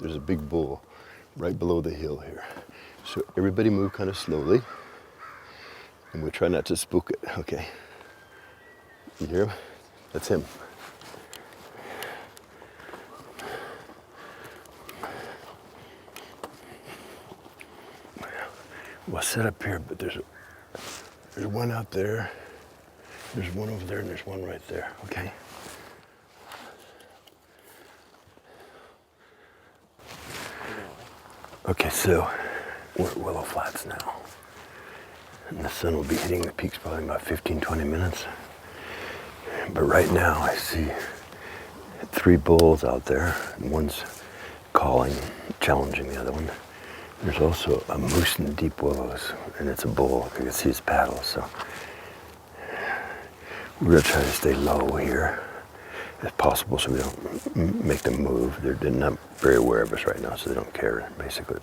there's a big bull right below the hill here. So everybody move kind of slowly. And we'll try not to spook it, okay? You hear him? That's him. We'll set up here, but there's one out there, there's one over there, and there's one right there, okay? Okay, so we're at Willow Flats now. And the sun will be hitting the peaks probably in about 15, 20 minutes. But right now I see 3 bulls out there. And one's calling, challenging the other one. There's also a moose in the deep willows, and it's a bull. You can see his paddles. So we're gonna try to stay low here as possible so we don't make them move. They're not very aware of us right now, so they don't care, basically.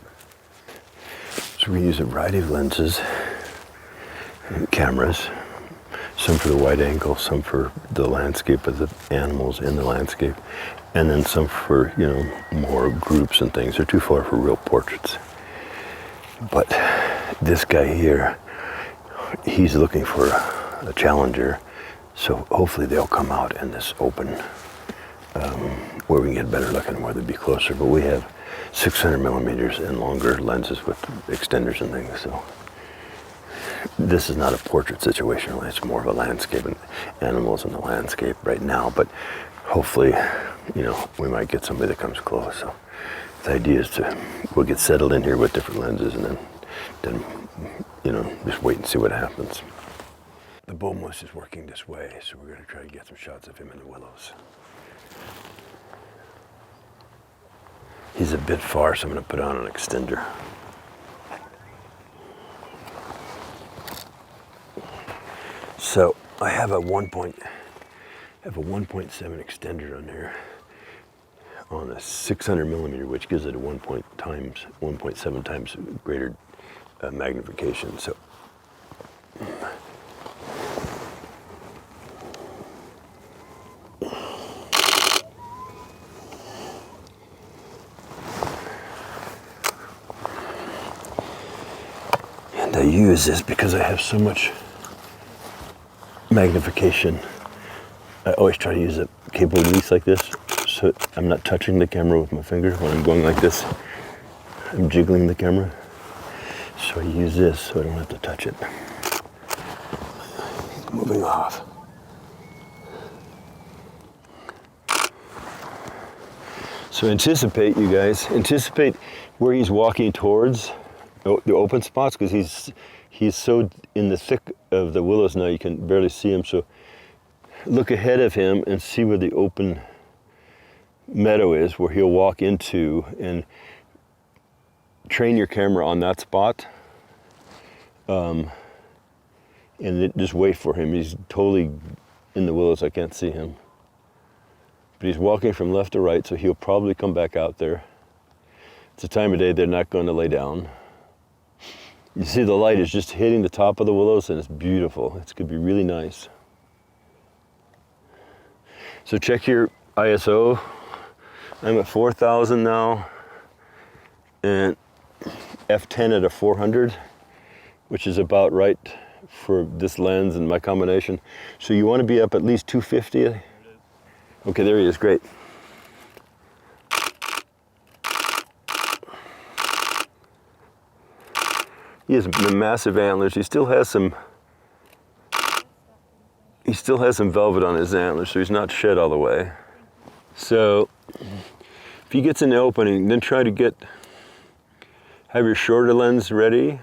So we use a variety of lenses and cameras, some for the wide angle, some for the landscape of the animals in the landscape, and then some for, you know, more groups and things. They're too far for real portraits. But this guy here, he's looking for a challenger, so hopefully they'll come out in this open where we can get a better look and where they'd be closer. But we have 600 millimeters and longer lenses with extenders and things, so this is not a portrait situation really. It's more of a landscape and animals in the landscape right now, but hopefully, you know, we might get somebody that comes close. So the idea is we'll get settled in here with different lenses and then you know, just wait and see what happens. The bull moose is working this way, so we're gonna try to get some shots of him in the willows. He's a bit far, so I'm gonna put on an extender. So I have a 1.7 extender on here on a 600 millimeter, which gives it a 1.7 times greater magnification. So and I use this because I have so much magnification. I always try to use a cable release like this, so I'm not touching the camera with my finger when I'm going like this. I'm jiggling the camera. So I use this so I don't have to touch it. Moving off. So anticipate, you guys, anticipate where he's walking towards the open spots, because he's so in the thick of the willows now you can barely see him. So look ahead of him and see where the open meadow is, where he'll walk into, and train your camera on that spot. And just wait for him. He's totally in the willows, I can't see him. But he's walking from left to right, so he'll probably come back out there. It's a time of day they're not going to lay down. You see the light is just hitting the top of the willows, and it's beautiful. It's gonna be really nice. So check your ISO. I'm at 4,000 now, and f10 at a 400, which is about right for this lens and my combination. So you want to be up at least 250. Okay, there he is, great. He has massive antlers. He still has some velvet on his antlers, so he's not shed all the way. So if he gets in the opening, then try to have your shorter lens ready